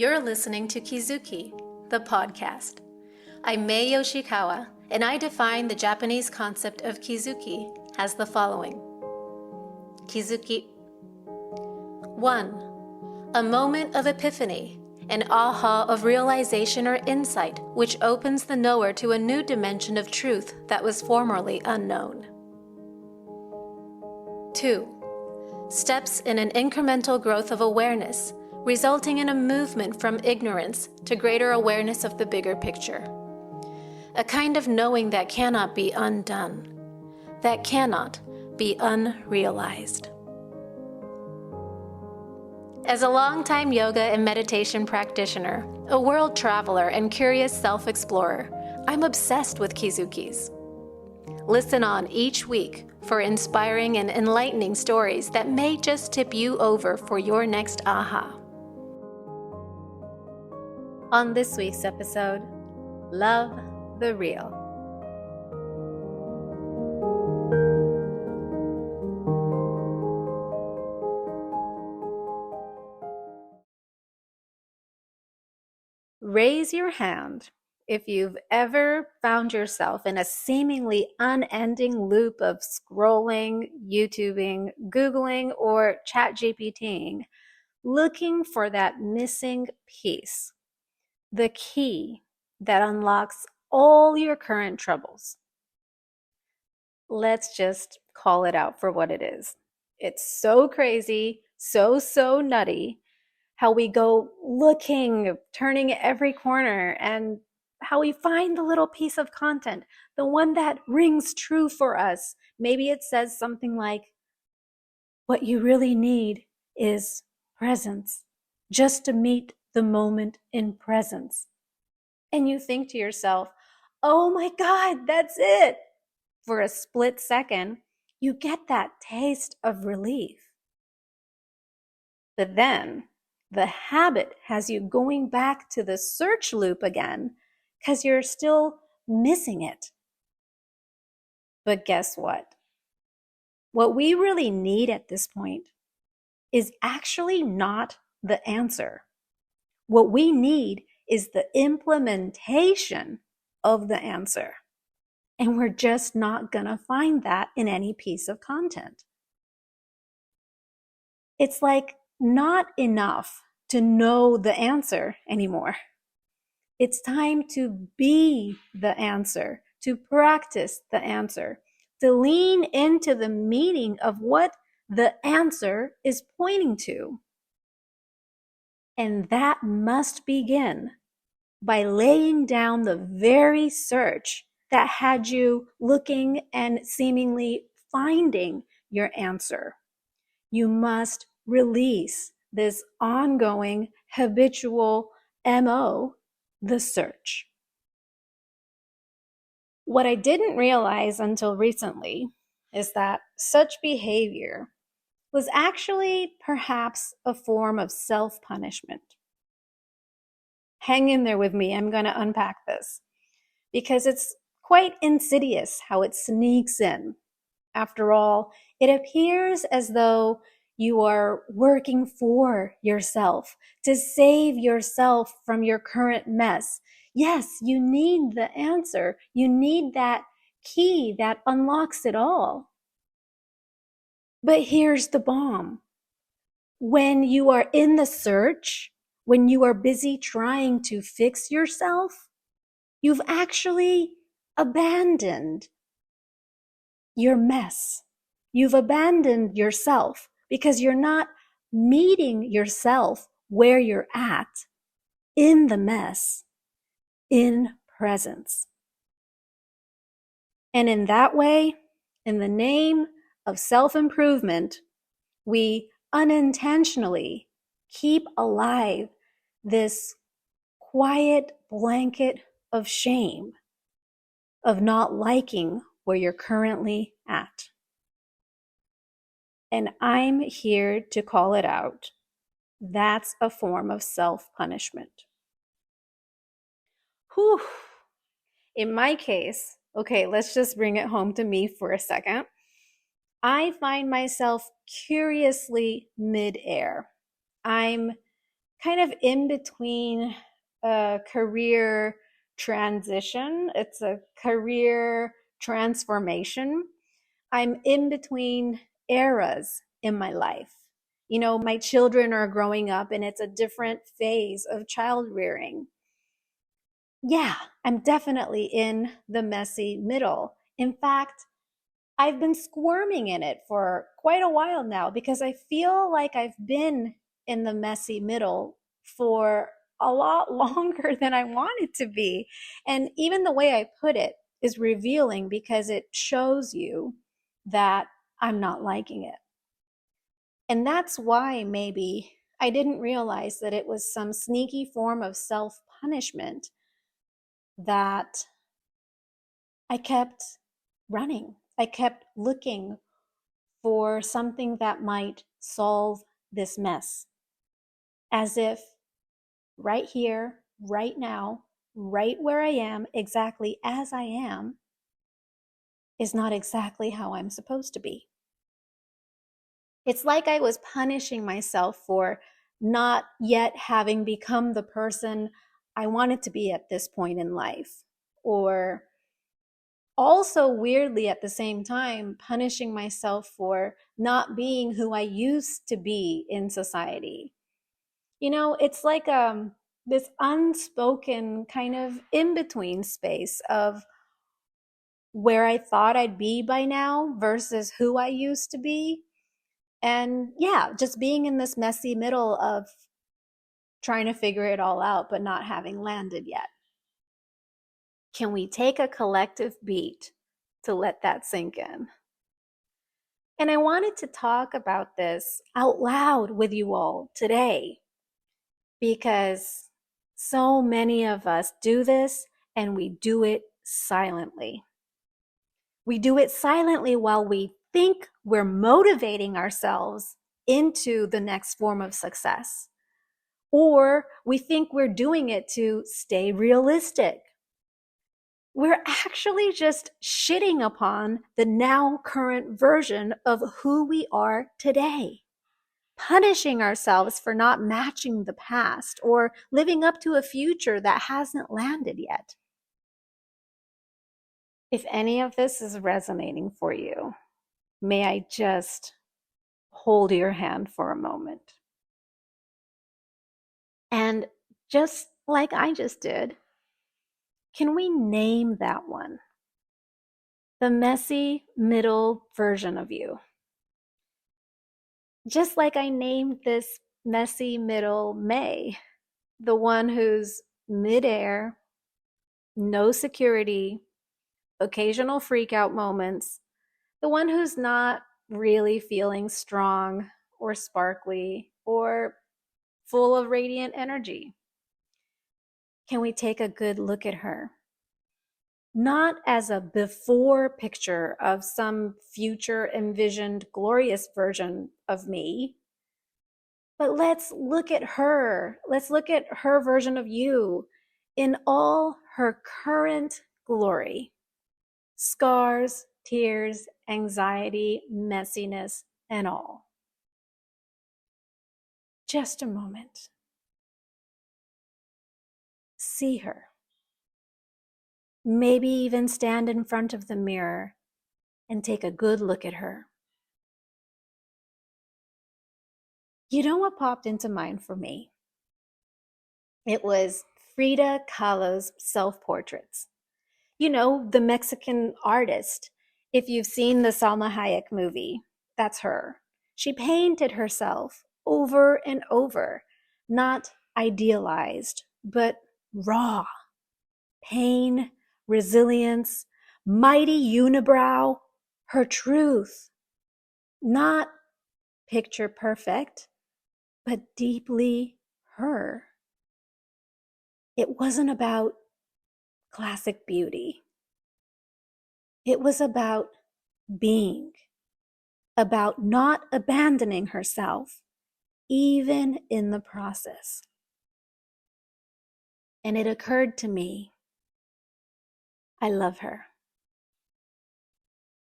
You're listening to Kizuki, the podcast. I'm Mae Yoshikawa, and I define the Japanese concept of Kizuki as the following. Kizuki 1. A moment of epiphany, an aha of realization or insight which opens the knower to a new dimension of truth that was formerly unknown. 2. Steps in an incremental growth of awareness, resulting in a movement from ignorance to greater awareness of the bigger picture. A kind of knowing that cannot be undone, that cannot be unrealized. As a longtime yoga and meditation practitioner, a world traveler, and curious self-explorer, I'm obsessed with Kizukis. Listen on each week for inspiring and enlightening stories that may just tip you over for your next aha. On this week's episode, Love the Real. Raise your hand if you've ever found yourself in a seemingly unending loop of scrolling, YouTubing, Googling, or ChatGPTing, looking for that missing piece. The key that unlocks all your current troubles. Let's just call it out for what it is. It's so crazy, so nutty, how we go looking, turning every corner, and how we find the little piece of content, the one that rings true for us. Maybe it says something like, what you really need is presence, just to meet the moment in presence. And you think to yourself, oh my God, that's it. For a split second, you get that taste of relief. But then the habit has you going back to the search loop again because you're still missing it. But guess what? What we really need at this point is actually not the answer. What we need is the implementation of the answer. And we're just not going to find that in any piece of content. It's like not enough to know the answer anymore. It's time to be the answer, to practice the answer, to lean into the meaning of what the answer is pointing to. And that must begin by laying down the very search that had you looking and seemingly finding your answer. You must release this ongoing habitual MO, the search. What I didn't realize until recently is that such behavior was actually perhaps a form of self-punishment. Hang in there with me, I'm going to unpack this because it's quite insidious how it sneaks in. After all, it appears as though you are working for yourself to save yourself from your current mess. Yes, you need the answer. You need that key that unlocks it all. But here's the bomb. When you are in the search, when you are busy trying to fix yourself, you've actually abandoned your mess. You've abandoned yourself because you're not meeting yourself where you're at in the mess, in presence. And in that way, in the name of self-improvement, we unintentionally keep alive this quiet blanket of shame, of not liking where you're currently at. And I'm here to call it out. That's a form of self-punishment. Whew. In my case, okay, let's just bring it home to me for a second. I find myself curiously midair. I'm kind of in between a career transition, it's a career transformation. I'm in between eras in my life. You know, my children are growing up and it's a different phase of child rearing. Yeah, I'm definitely in the messy middle. In fact, I've been squirming in it for quite a while now because I feel like I've been in the messy middle for a lot longer than I want it to be. And even the way I put it is revealing because it shows you that I'm not liking it. And that's why maybe I didn't realize that it was some sneaky form of self punishment that I kept running. I kept looking for something that might solve this mess. As if right here, right now, right where I am, exactly as I am, is not exactly how I'm supposed to be. It's like I was punishing myself for not yet having become the person I wanted to be at this point in life. Or also, weirdly, at the same time, punishing myself for not being who I used to be in society. You know, it's like this unspoken kind of in between space of where I thought I'd be by now versus who I used to be. And yeah, just being in this messy middle of trying to figure it all out, but not having landed yet. Can we take a collective beat to let that sink in? And I wanted to talk about this out loud with you all today because so many of us do this and we do it silently. We do it silently while we think we're motivating ourselves into the next form of success. Or we think we're doing it to stay realistic. We're actually just shitting upon the now current version of who we are today, punishing ourselves for not matching the past or living up to a future that hasn't landed yet. If any of this is resonating for you, may I just hold your hand for a moment? And just like I just did, can we name that one? The messy middle version of you. Just like I named this messy middle May, the one who's midair, no security, occasional freak out moments, the one who's not really feeling strong or sparkly or full of radiant energy. Can we take a good look at her? Not as a before picture of some future envisioned glorious version of me, but let's look at her. Let's look at her version of you in all her current glory. Scars, tears, anxiety, messiness, and all. Just a moment. See her. Maybe even stand in front of the mirror and take a good look at her. You know what popped into mind for me? It was Frida Kahlo's self-portraits. You know, the Mexican artist. If you've seen the Salma Hayek movie, that's her. She painted herself over and over, not idealized, but raw. Pain, resilience, mighty unibrow, her truth. Not picture perfect, but deeply her. It wasn't about classic beauty. It was about being, about not abandoning herself, even in the process. And it occurred to me, I love her.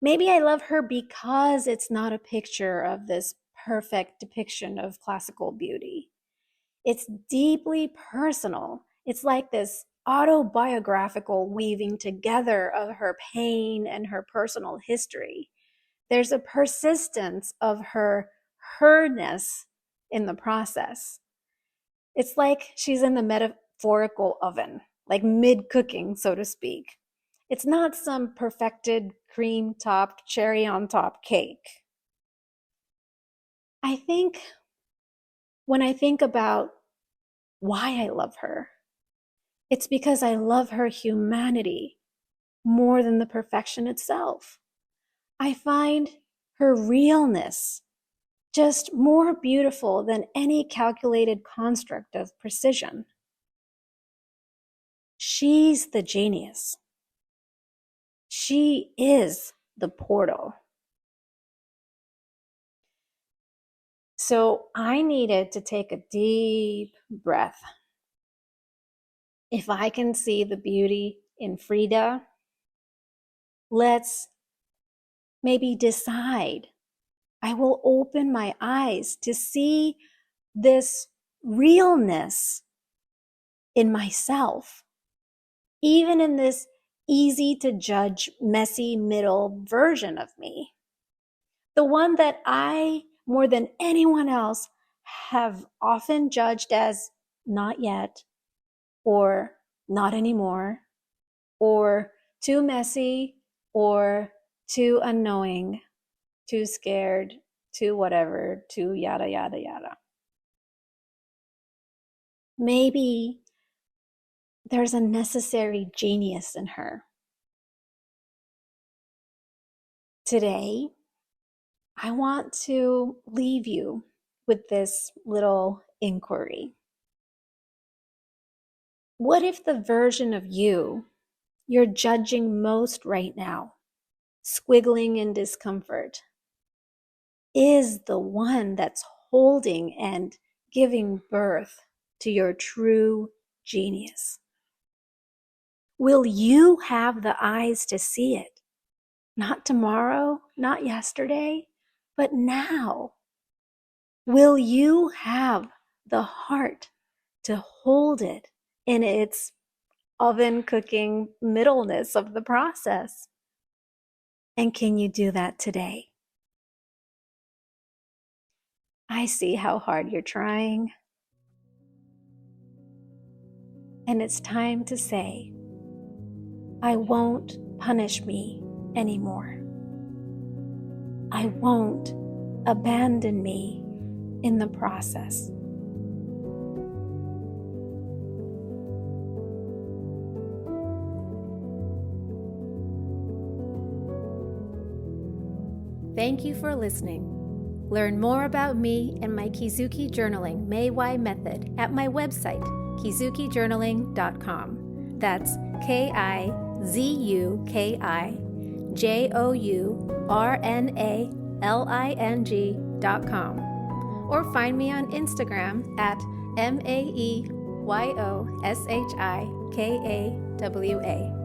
Maybe I love her because it's not a picture of this perfect depiction of classical beauty. It's deeply personal. It's like this autobiographical weaving together of her pain and her personal history. There's a persistence of her herness in the process. It's like she's in the metaphorical oven, like mid-cooking, so to speak. It's not some perfected cream-topped, cherry-on-top cake. I think when I think about why I love her, it's because I love her humanity more than the perfection itself. I find her realness just more beautiful than any calculated construct of precision. She's the genius. She is the portal. So I needed to take a deep breath. If I can see the beauty in Frida, let's maybe decide. I will open my eyes to see this realness in myself, even in this easy to judge, messy middle version of me. The one that I, more than anyone else, have often judged as not yet, or not anymore, or too messy, or too unknowing, too scared, too whatever, too yada, yada, yada. Maybe there's a necessary genius in her. Today, I want to leave you with this little inquiry. What if the version of you you're judging most right now, squiggling in discomfort, is the one that's holding and giving birth to your true genius? Will you have the eyes to see it? Not tomorrow, not yesterday, but now. Will you have the heart to hold it in its oven cooking middleness of the process? And can you do that today? I see how hard you're trying. And it's time to say, I won't punish me anymore. I won't abandon me in the process. Thank you for listening. Learn more about me and my Kizuki Journaling Mae method at my website, kizukijournaling.com. That's KIZUKIJOURNALING.com. Or find me on Instagram at MAEYOSHIKAWA.